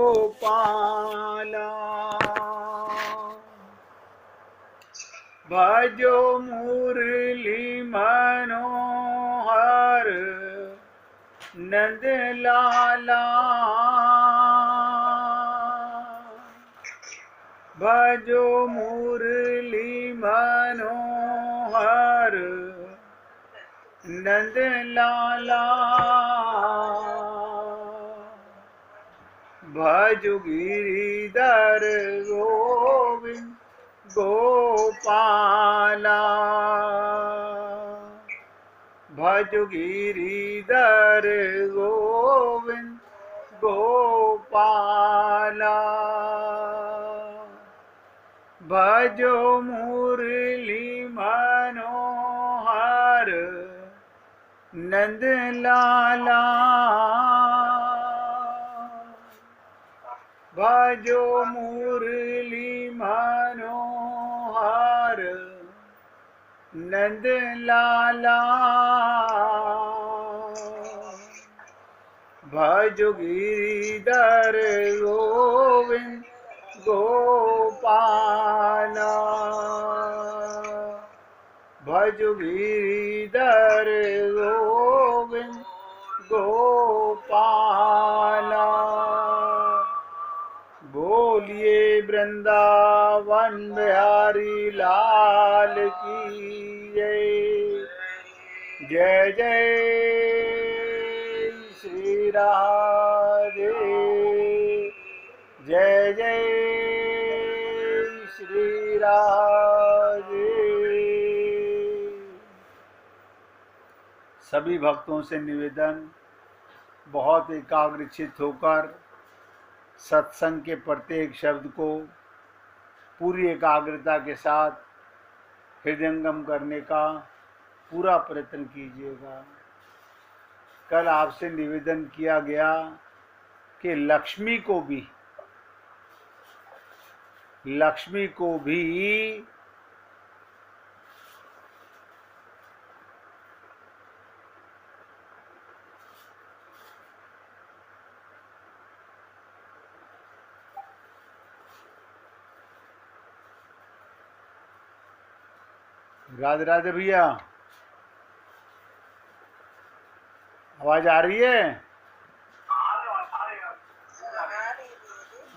गोपाला भजो मुरली मनोहर नंद लाला भजो मुरली मनोहर नंद लाला भजो गिरिधर गोविंद गोपाला भजो गिरिधर गोविंद गोपाला भजो मुरली मनोहर नंद लाला भजो मुरली मनोहर नंद लाला भजो गिरिधर गोविंद गोपाला भजो गिरिधर गोविंद गोपाला बोलिए वृंदावन बिहारी लाल की जय। जय जय श्री राधे जय जय श्री राधे। सभी भक्तों से निवेदन, बहुत एकाग्रचित्त होकर सत्संग के प्रत्येक शब्द को पूरी एकाग्रता के साथ हृदयंगम करने का पूरा प्रयत्न कीजिएगा। कल आपसे निवेदन किया गया कि लक्ष्मी को भी राधे राधे भैया, आवाज आ रही है?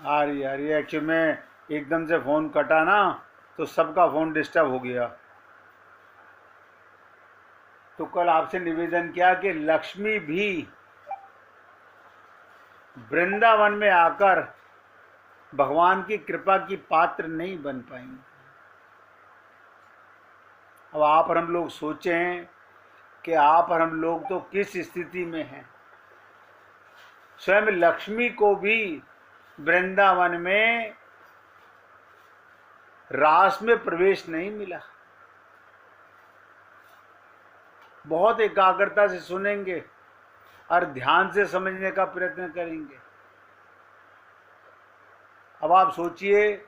आ रही है। एक्चुअली में एकदम से फोन कटा ना, तो सबका फोन डिस्टर्ब हो गया। तो कल आपसे निवेदन किया कि लक्ष्मी भी वृंदावन में आकर भगवान की कृपा की पात्र नहीं बन पाएंगे। अब आप और हम लोग सोचें कि आप और हम लोग तो किस स्थिति में हैं। स्वयं लक्ष्मी को भी वृंदावन में रास में प्रवेश नहीं मिला। बहुत एकाग्रता से सुनेंगे और ध्यान से समझने का प्रयत्न करेंगे। अब आप सोचिए,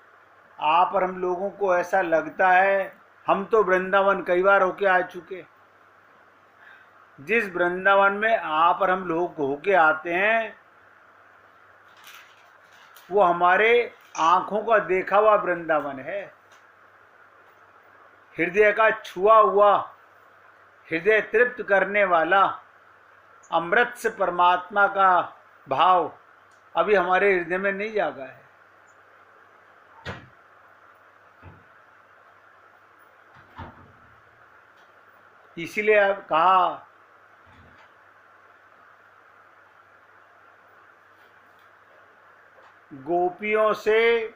आप और हम लोगों को ऐसा लगता है, हम तो वृंदावन कई बार होके आ चुके। जिस वृंदावन में आप और हम लोग होके आते हैं वो हमारे आंखों का देखा हुआ वृंदावन है। हृदय का छुआ हुआ, हृदय तृप्त करने वाला अमृत से परमात्मा का भाव अभी हमारे हृदय में नहीं जागा है। इसीलिए अब कहा गोपियों से,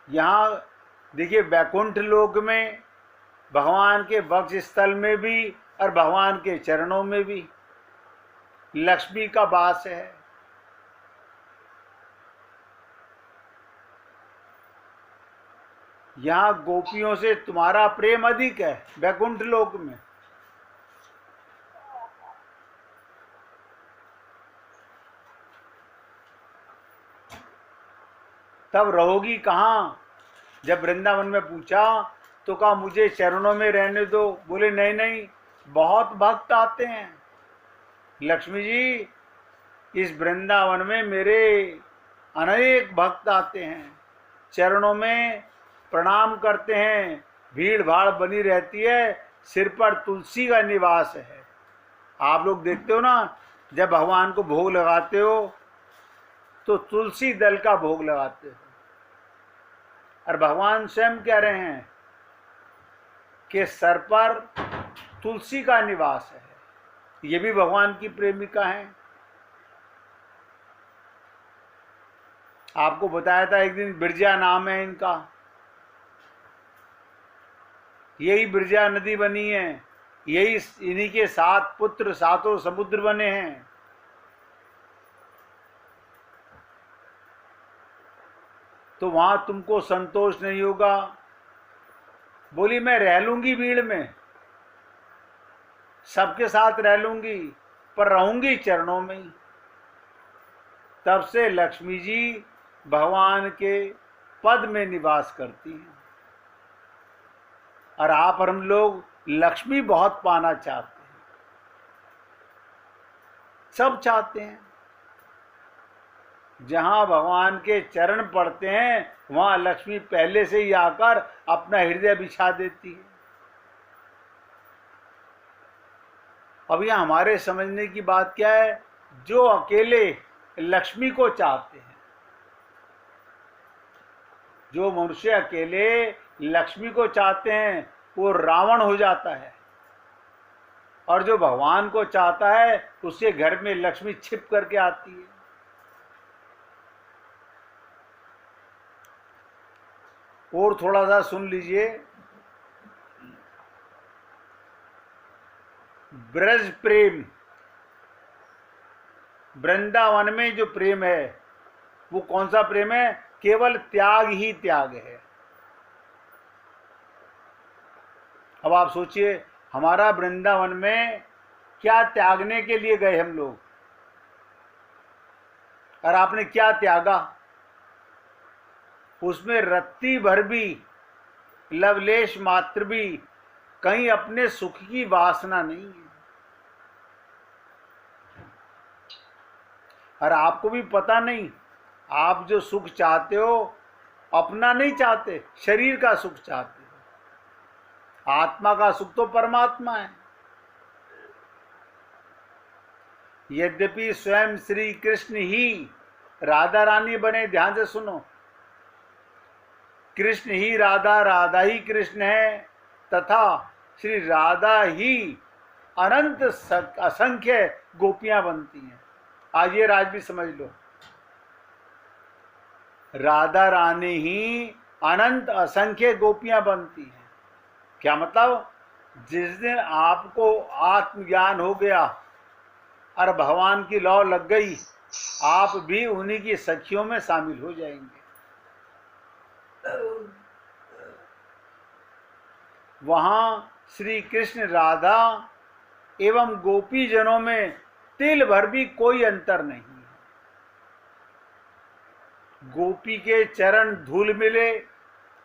यहाँ देखिए वैकुंठ लोक में भगवान के वक्ष स्थल में भी और भगवान के चरणों में भी लक्ष्मी का वास है। यहाँ गोपियों से तुम्हारा प्रेम अधिक है वैकुंठ लोक में। तब रहोगी कहाँ? जब वृंदावन में पूछा तो कहा मुझे चरणों में रहने दो। बोले नहीं नहीं, बहुत भक्त आते हैं लक्ष्मी जी, इस वृंदावन में मेरे अनेक भक्त आते हैं, चरणों में प्रणाम करते हैं, भीड़ भाड़ बनी रहती है, सिर पर तुलसी का निवास है। आप लोग देखते हो ना, जब भगवान को भोग लगाते हो तो तुलसी दल का भोग लगाते हो। और भगवान स्वयं कह रहे हैं कि सर पर तुलसी का निवास है। ये भी भगवान की प्रेमिका है। आपको बताया था एक दिन, बिरजा नाम है इनका, यही बिरजा नदी बनी है, यही इन्हीं के 7 पुत्र 7 समुद्र बने हैं। तो वहां तुमको संतोष नहीं होगा। बोली मैं रह लूंगी भीड़ में, सबके साथ रह लूंगी, पर रहूंगी चरणों में ही। तब से लक्ष्मी जी भगवान के पद में निवास करती हैं। और आप और हम लोग लक्ष्मी बहुत पाना चाहते हैं, सब चाहते हैं। जहां भगवान के चरण पड़ते हैं वहां लक्ष्मी पहले से ही आकर अपना हृदय बिछा देती है। अब यह हमारे समझने की बात क्या है, जो अकेले लक्ष्मी को चाहते हैं, जो मनुष्य अकेले लक्ष्मी को चाहते हैं वो रावण हो जाता है, और जो भगवान को चाहता है उसके घर में लक्ष्मी छिप करके आती है। और थोड़ा सा सुन लीजिए। ब्रज प्रेम, वृंदावन में जो प्रेम है वो कौन सा प्रेम है? केवल त्याग ही त्याग है। अब आप सोचिए, हमारा वृंदावन में क्या त्यागने के लिए गए हम लोग, और आपने क्या त्यागा? उसमें रत्ती भर भी, लवलेश मात्र भी कहीं अपने सुख की वासना नहीं है। और आपको भी पता नहीं, आप जो सुख चाहते हो अपना नहीं चाहते, शरीर का सुख चाहते हो। आत्मा का सुख तो परमात्मा है। यद्यपि स्वयं श्री कृष्ण ही राधा रानी बने, ध्यान से सुनो, कृष्ण ही राधा, राधा ही कृष्ण है, तथा श्री राधा ही अनंत असंख्य गोपियां बनती हैं। आज ये राज भी समझ लो, राधा रानी ही अनंत असंख्य गोपियां बनती हैं। क्या मतलब? जिस दिन आपको आत्मज्ञान हो गया और भगवान की लौ लग गई, आप भी उन्हीं की सखियों में शामिल हो जाएंगे। वहां श्री कृष्ण राधा एवं गोपी जनों में तिल भर भी कोई अंतर नहीं है। गोपी के चरण धूल मिले,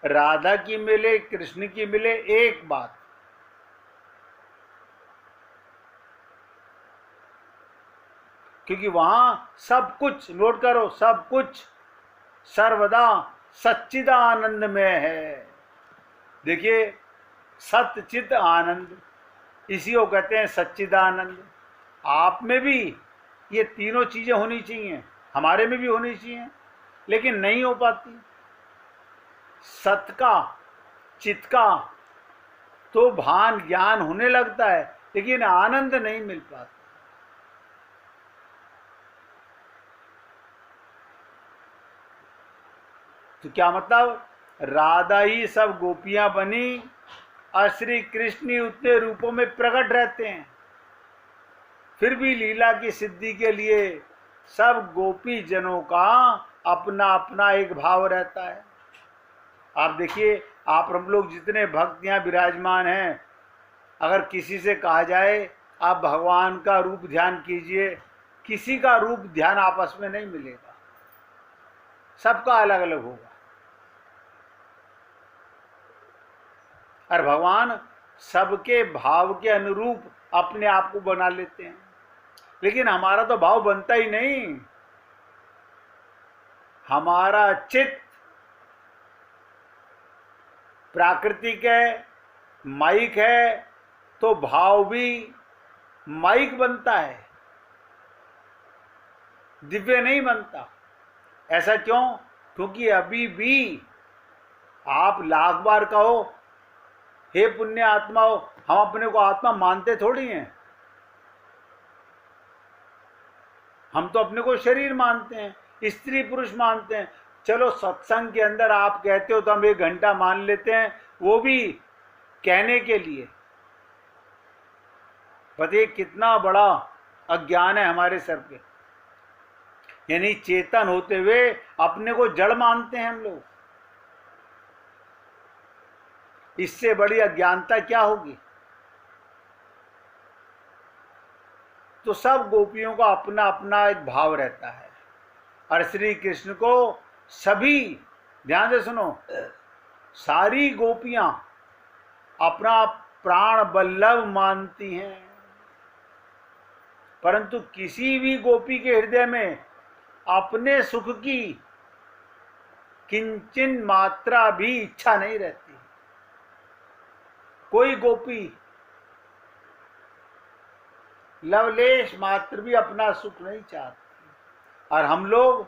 राधा की मिले, कृष्ण की मिले, एक बात। क्योंकि वहां सब कुछ, नोट करो, सब कुछ सर्वदा सच्चिदानंद में है। देखिए, सच्चित आनंद, इसी को कहते हैं सच्चिदानंद। आप में भी ये तीनों चीजें होनी चाहिए, हमारे में भी होनी चाहिए, लेकिन नहीं हो पाती। सत का, चित का तो भान ज्ञान होने लगता है, लेकिन आनंद नहीं मिल पाता। तो क्या मतलब? राधा ही सब गोपियां बनी और श्री कृष्ण उतने रूपों में प्रकट रहते हैं। फिर भी लीला की सिद्धि के लिए सब गोपी जनों का अपना अपना एक भाव रहता है। आप देखिए, आप हम लोग जितने भक्त यहाँ विराजमान हैं, अगर किसी से कहा जाए आप भगवान का रूप ध्यान कीजिए, किसी का रूप ध्यान आपस में नहीं मिलेगा, सबका अलग अलग होगा। और भगवान सबके भाव के अनुरूप अपने आप को बना लेते हैं। लेकिन हमारा तो भाव बनता ही नहीं। हमारा चित्त प्राकृतिक है, माइक है, तो भाव भी माइक बनता है, दिव्य नहीं बनता। ऐसा क्यों? क्योंकि अभी भी आप लाख बार कहो हे पुण्य आत्मा हो, हम अपने को आत्मा मानते थोड़ी हैं। हम तो अपने को शरीर मानते हैं, स्त्री पुरुष मानते हैं। चलो सत्संग के अंदर आप कहते हो तो हम 1 घंटा मान लेते हैं, वो भी कहने के लिए। बताइए कितना बड़ा अज्ञान है हमारे सर पे। यानी चेतन होते हुए अपने को जड़ मानते हैं हम लोग। इससे बड़ी अज्ञानता क्या होगी? तो सब गोपियों का अपना अपना एक भाव रहता है, और श्री कृष्ण को सभी, ध्यान से सुनो, सारी गोपियां अपना प्राण बल्लभ मानती हैं, परंतु किसी भी गोपी के हृदय में अपने सुख की किंचन मात्रा भी इच्छा नहीं रहती। कोई गोपी लवलेश मात्र भी अपना सुख नहीं चाहती, और हम लोग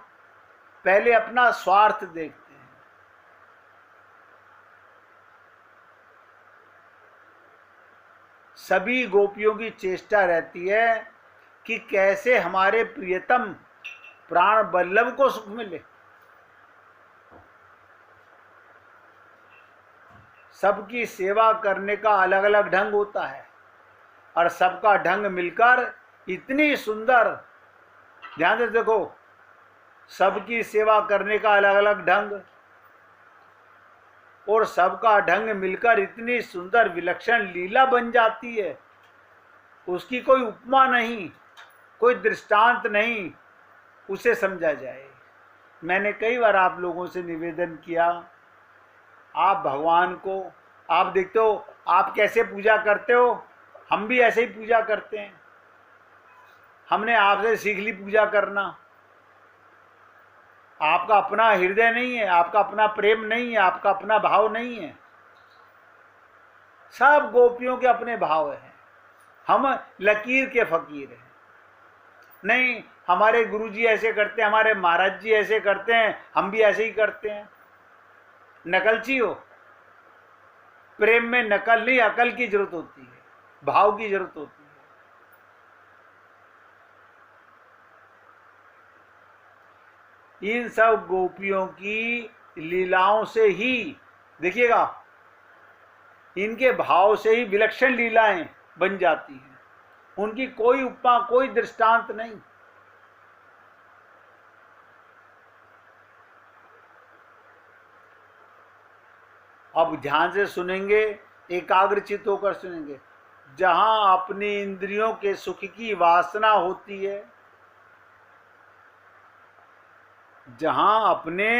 पहले अपना स्वार्थ देखते हैं। सभी गोपियों की चेष्टा रहती है कि कैसे हमारे प्रियतम प्राण बल्लभ को सुख मिले। सबकी सेवा करने का अलग अलग ढंग होता है, और सबका ढंग मिलकर इतनी सुंदर, ध्यान से देखो, सबकी सेवा करने का अलग अलग ढंग, और सबका ढंग मिलकर इतनी सुंदर विलक्षण लीला बन जाती है। उसकी कोई उपमा नहीं, कोई दृष्टांत नहीं उसे समझा जाए। मैंने कई बार आप लोगों से निवेदन किया, आप भगवान को आप देखते हो, आप कैसे पूजा करते हो, हम भी ऐसे ही पूजा करते हैं। हमने आपसे सीख ली पूजा करना। आपका अपना हृदय नहीं है, आपका अपना प्रेम नहीं है, आपका अपना भाव नहीं है। सब गोपियों के अपने भाव हैं, हम लकीर के फकीर हैं। नहीं, हमारे गुरुजी ऐसे करते हैं, हमारे महाराज जी ऐसे करते हैं, हम भी ऐसे ही करते हैं। नकलची हो। प्रेम में नकल नहीं, अकल की जरूरत होती है, भाव की जरूरत होती है। इन सब गोपियों की लीलाओं से ही, देखिएगा, इनके भाव से ही विलक्षण लीलाएं बन जाती हैं। उनकी कोई उपमा, कोई दृष्टांत नहीं। अब ध्यान से सुनेंगे, एकाग्रचित होकर सुनेंगे। जहां अपनी इंद्रियों के सुख की वासना होती है, जहां अपने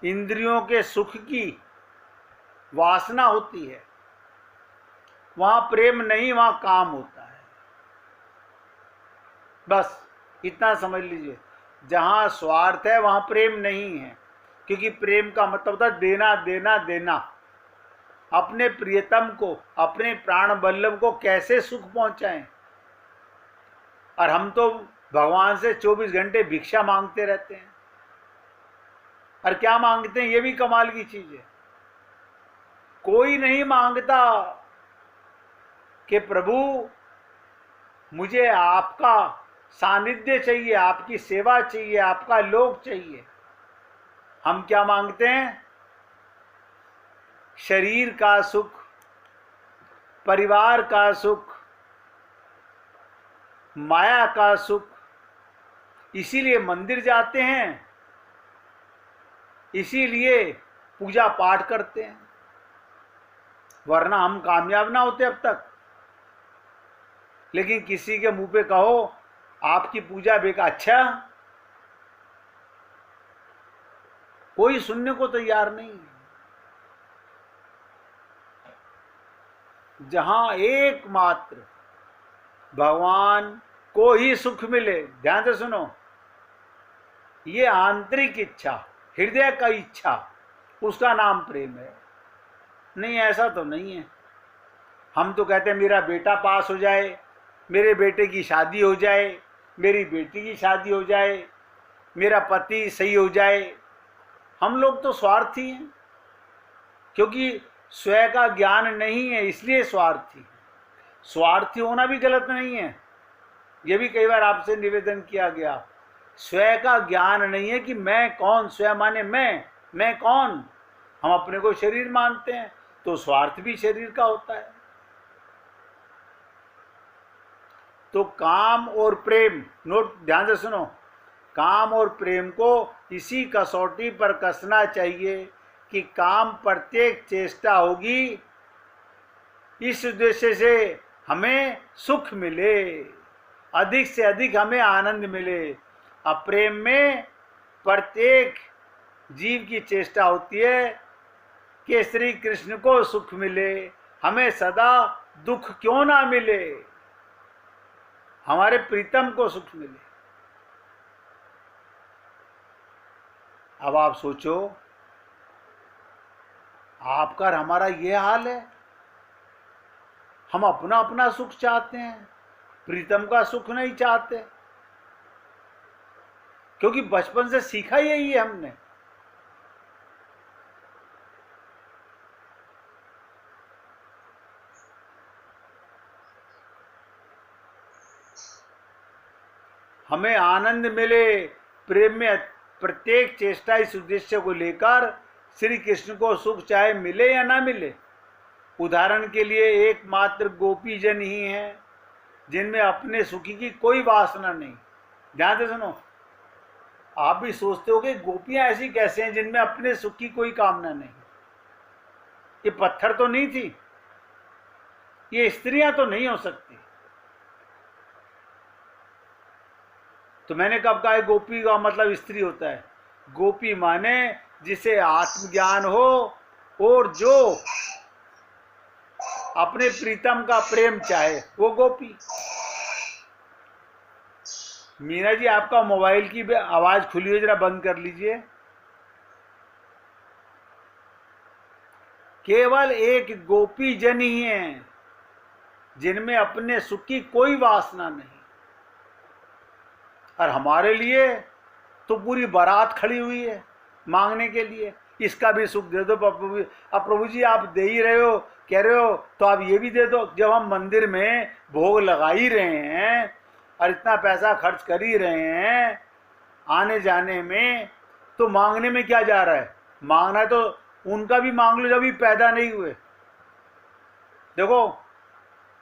इंद्रियों के सुख की वासना होती है, वहां प्रेम नहीं, वहां काम होता है। बस इतना समझ लीजिए। जहां स्वार्थ है वहां प्रेम नहीं है, क्योंकि प्रेम का मतलब होता है देना देना देना। अपने प्रियतम को, अपने प्राण बल्लभ को कैसे सुख पहुंचाएं। और हम तो भगवान से 24 घंटे भिक्षा मांगते रहते हैं। और क्या मांगते हैं, ये भी कमाल की चीज है। कोई नहीं मांगता कि प्रभु मुझे आपका सानिध्य चाहिए, आपकी सेवा चाहिए, आपका लोक चाहिए। हम क्या मांगते हैं? शरीर का सुख, परिवार का सुख, माया का सुख। इसीलिए मंदिर जाते हैं, इसीलिए पूजा पाठ करते हैं, वरना हम कामयाब ना होते अब तक। लेकिन किसी के मुंह पे कहो आपकी पूजा बेकार, अच्छा, कोई सुनने को तैयार नहीं है। जहां एकमात्र भगवान को ही सुख मिले। ध्यान से सुनो, ये आंतरिक इच्छा, हृदय का इच्छा, उसका नाम प्रेम है। नहीं, ऐसा तो नहीं है। हम तो कहते हैं मेरा बेटा पास हो जाए, मेरे बेटे की शादी हो जाए, मेरी बेटी की शादी हो जाए, मेरा पति सही हो जाए। हम लोग तो स्वार्थी हैं, क्योंकि स्वयं का ज्ञान नहीं है, इसलिए स्वार्थी। स्वार्थी होना भी गलत नहीं है, यह भी कई बार आपसे निवेदन किया गया। स्वयं का ज्ञान नहीं है कि मैं कौन, स्वयं माने मैं कौन। हम अपने को शरीर मानते हैं, तो स्वार्थ भी शरीर का होता है। तो काम और प्रेम, नोट ध्यान से सुनो, काम और प्रेम को इसी कसौटी पर कसना चाहिए कि काम प्रत्येक चेष्टा होगी इस उद्देश्य से हमें सुख मिले, अधिक से अधिक हमें आनंद मिले। अब प्रेम में प्रत्येक जीव की चेष्टा होती है कि श्री कृष्ण को सुख मिले, हमें सदा दुख क्यों ना मिले, हमारे प्रीतम को सुख मिले। अब आप सोचो, आपका और हमारा ये हाल है। हम अपना अपना सुख चाहते हैं, प्रीतम का सुख नहीं चाहते, क्योंकि बचपन से सीखा यही है हमने। हमें आनंद मिले, प्रेम में प्रत्येक चेष्टा इस उद्देश्य को लेकर श्री कृष्ण को सुख चाहे मिले या ना मिले। उदाहरण के लिए एकमात्र गोपी जन ही हैं जिनमें अपने सुखी की कोई वासना नहीं। ध्यान से सुनो, आप भी सोचते हो कि गोपियां ऐसी कैसे हैं जिनमें अपने सुख की कोई कामना नहीं। ये पत्थर तो नहीं थी, ये स्त्रियां तो नहीं हो सकती। तो मैंने कब कहा गोपी का मतलब स्त्री होता है? गोपी माने जिसे आत्मज्ञान हो और जो अपने प्रीतम का प्रेम चाहे, वो गोपी। मीना जी, आपका मोबाइल की आवाज खुली है, जरा बंद कर लीजिए। केवल एक गोपी जन ही है जिनमें अपने सुख की कोई वासना नहीं। और हमारे लिए तो पूरी बारात खड़ी हुई है मांगने के लिए, इसका भी सुख दे दो प्रभु। अब प्रभु जी आप दे ही रहे हो, कह रहे हो, तो आप ये भी दे दो। जब हम मंदिर में भोग लगा ही रहे हैं और इतना पैसा खर्च कर ही रहे हैं आने जाने में, तो मांगने में क्या जा रहा है? मांगना है तो उनका भी मांग लो जब भी पैदा नहीं हुए। देखो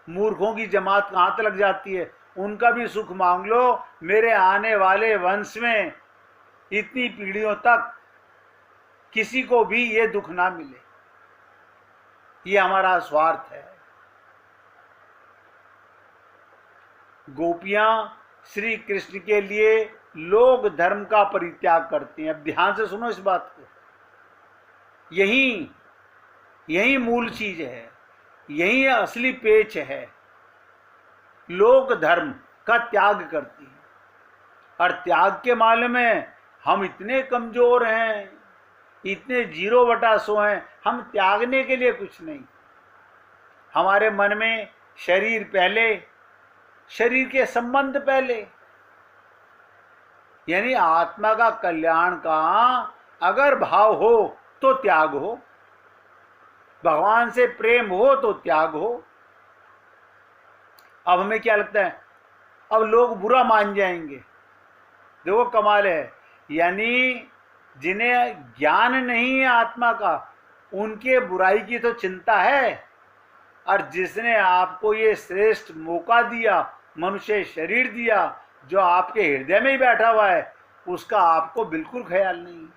मूर्खों की जमात कहाँ तक लग जाती है। उनका भी सुख मांग लो, मेरे आने वाले वंश में इतनी पीढ़ियों तक किसी को भी ये दुख ना मिले। ये हमारा स्वार्थ है। गोपियां श्री कृष्ण के लिए लोक धर्म का परित्याग करती हैं। अब ध्यान से सुनो इस बात को, यही मूल चीज है, यही असली पेच है। लोक धर्म का त्याग करती है, और त्याग के मामले में हम इतने कमजोर हैं, इतने 0/100 हैं, हम त्यागने के लिए कुछ नहीं। हमारे मन में शरीर पहले, शरीर के संबंध पहले। यानी आत्मा का कल्याण का अगर भाव हो तो त्याग हो, भगवान से प्रेम हो तो त्याग हो। अब हमें क्या लगता है, अब लोग बुरा मान जाएंगे। देखो कमाल है, यानी जिन्हें ज्ञान नहीं है आत्मा का, उनके बुराई की तो चिंता है, और जिसने आपको ये श्रेष्ठ मौका दिया, मनुष्य शरीर दिया, जो आपके हृदय में ही बैठा हुआ है, उसका आपको बिल्कुल ख्याल नहीं।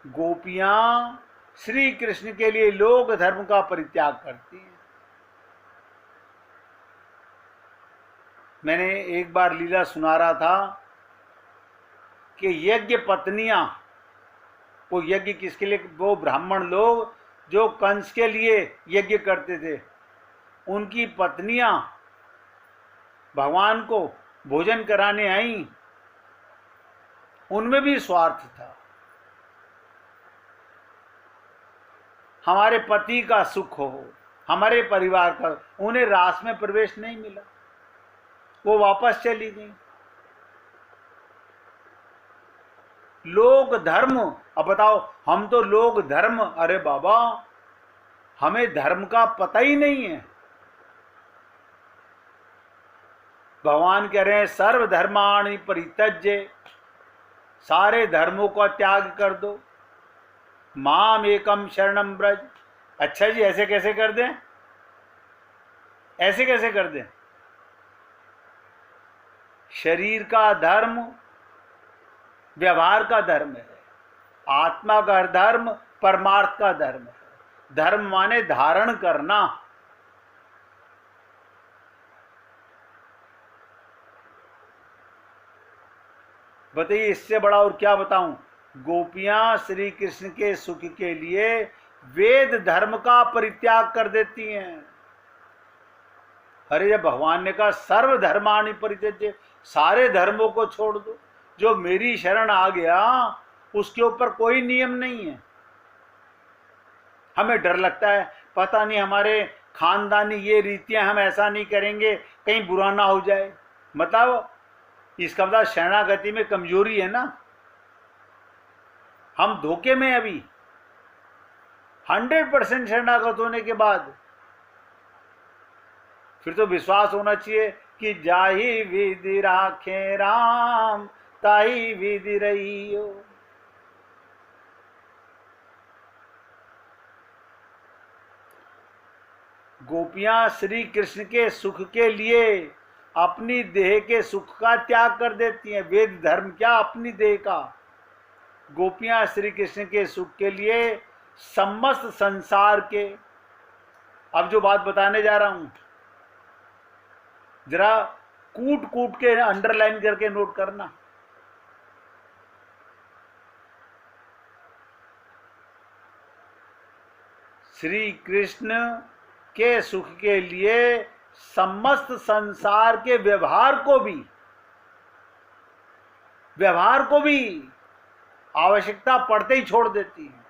गोपियां श्री कृष्ण के लिए लोक धर्म का परित्याग करती हैं। मैंने एक बार लीला सुना रहा था कि यज्ञ पत्नियां वो यज्ञ किसके लिए? वो ब्राह्मण लोग जो कंस के लिए यज्ञ करते थे, उनकी पत्नियां भगवान को भोजन कराने आई, उनमें भी स्वार्थ था। हमारे पति का सुख हो, हमारे परिवार का, उन्हें रास में प्रवेश नहीं मिला, वो वापस चली गई। लोक धर्म, अब बताओ, हम तो लोक धर्म, अरे बाबा हमें धर्म का पता ही नहीं है। भगवान कह रहे हैं सर्वधर्माणि परित्यज्य, सारे धर्मों का त्याग कर दो, माम एकम शरणम ब्रज। अच्छा जी, ऐसे कैसे कर दें? ऐसे कैसे कर दें? शरीर का धर्म व्यवहार का धर्म है, आत्मा का धर्म परमार्थ का धर्म है। धर्म माने धारण करना। बताइए, इससे बड़ा और क्या बताऊं? गोपियां श्री कृष्ण के सुख के लिए वेद धर्म का परित्याग कर देती हैं। अरे जब भगवान ने कहा सर्वधर्माणि परित्यज्य, सारे धर्मों को छोड़ दो, जो मेरी शरण आ गया उसके ऊपर कोई नियम नहीं है। हमें डर लगता है, पता नहीं हमारे खानदानी ये रीतियां, हम ऐसा नहीं करेंगे कहीं बुरा ना हो जाए। मतलब इसका मतलब शरणागति में कमजोरी है ना, हम धोखे में अभी 100% शरणागत होने के बाद फिर तो विश्वास होना चाहिए कि जाहि विधि राखे राम ताहि विधि रहियो। गोपियां श्री कृष्ण के सुख के लिए अपनी देह के सुख का त्याग कर देती हैं। वेद धर्म क्या, अपनी देह का। गोपियां श्री कृष्ण के सुख के लिए समस्त संसार के, अब जो बात बताने जा रहा हूं जरा कूट कूट के अंडरलाइन करके नोट करना। श्री कृष्ण के सुख के लिए समस्त संसार के व्यवहार को भी आवश्यकता पड़ते ही छोड़ देती हैं।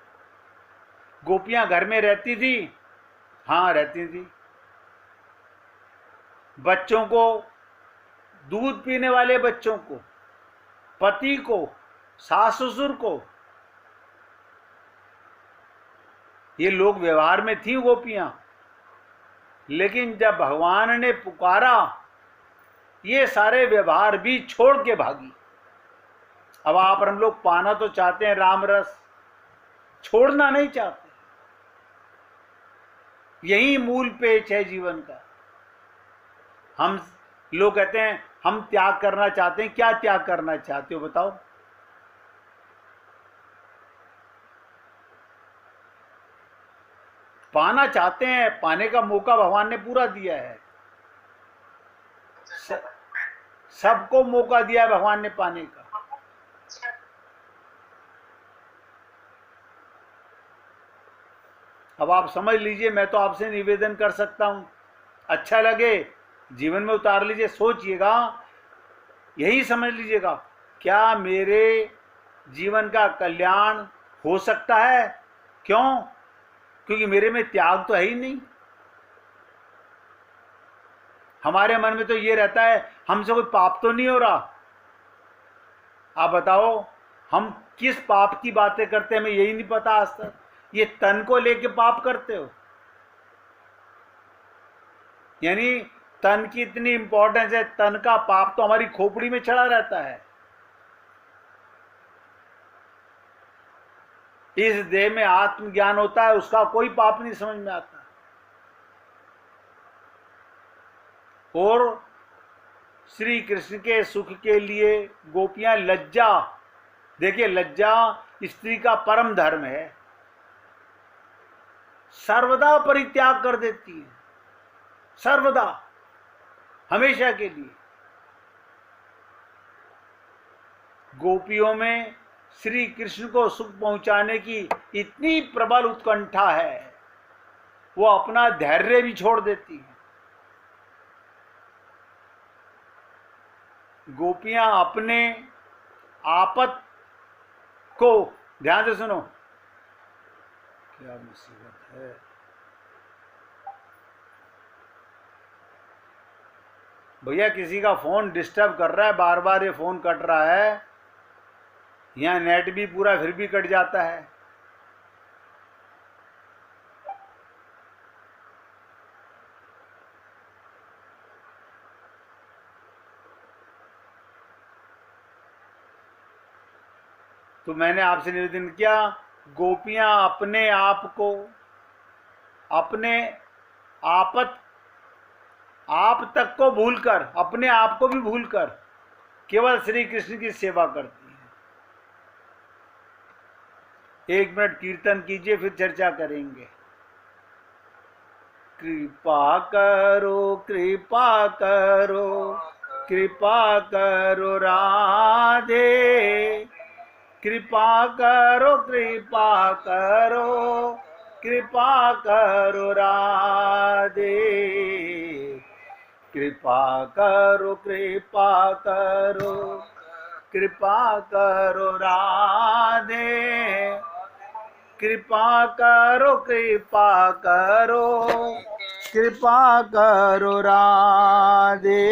गोपियां घर में रहती थी, हाँ रहती थी, बच्चों को, दूध पीने वाले बच्चों को, पति को, सास ससुर को, ये लोग व्यवहार में थी गोपियां। लेकिन जब भगवान ने पुकारा, ये सारे व्यवहार भी छोड़ के भागी। अब आप और हम लोग पाना तो चाहते हैं राम रस, छोड़ना नहीं चाहते। यही मूल पेच है जीवन का। हम लोग कहते हैं हम त्याग करना चाहते हैं। क्या त्याग करना चाहते हो बताओ? पाना चाहते हैं, पाने का मौका भगवान ने पूरा दिया है। सबको मौका दिया है भगवान ने पाने का। अब आप समझ लीजिए, मैं तो आपसे निवेदन कर सकता हूं, अच्छा लगे जीवन में उतार लीजिए, सोचिएगा, यही समझ लीजिएगा, क्या मेरे जीवन का कल्याण हो सकता है? क्यों? क्योंकि मेरे में त्याग तो है ही नहीं। हमारे मन में तो ये रहता है हमसे कोई पाप तो नहीं हो रहा। आप बताओ, हम किस पाप की बातें करते हैं, हमें यही नहीं पता आज तक। ये तन को लेके पाप करते हो, यानी तन की इतनी इंपॉर्टेंस है, तन का पाप तो हमारी खोपड़ी में चढ़ा रहता है। इस देह में आत्मज्ञान होता है, उसका कोई पाप नहीं समझ में आता। और श्री कृष्ण के सुख के लिए गोपियां लज्जा, देखिए लज्जा स्त्री का परम धर्म है, सर्वदा परित्याग कर देती है, सर्वदा, हमेशा के लिए। गोपियों में श्री कृष्ण को सुख पहुंचाने की इतनी प्रबल उत्कंठा है, वो अपना धैर्य भी छोड़ देती है। गोपियां अपने आपत को, ध्यान से सुनो, क्या मुसीबत है। भैया किसी का फोन डिस्टर्ब कर रहा है, बार बार ये फोन कट रहा है, यहाँ नेट भी पूरा फिर भी कट जाता है। तो मैंने आपसे निवेदन किया, गोपियां अपने आप को, अपने आप तक को भूलकर, अपने आप को भी भूलकर केवल श्री कृष्ण की सेवा करती है। 1 मिनट कीर्तन कीजिए, फिर चर्चा करेंगे। कृपा करो, कृपा करो, कृपा करो राधे, कृपा करो, कृपा करो, कृपा करो राधे, कृपा करो, कृपा करो, कृपा करो राधे, कृपा करो, कृपा करो, कृपा करो राधे,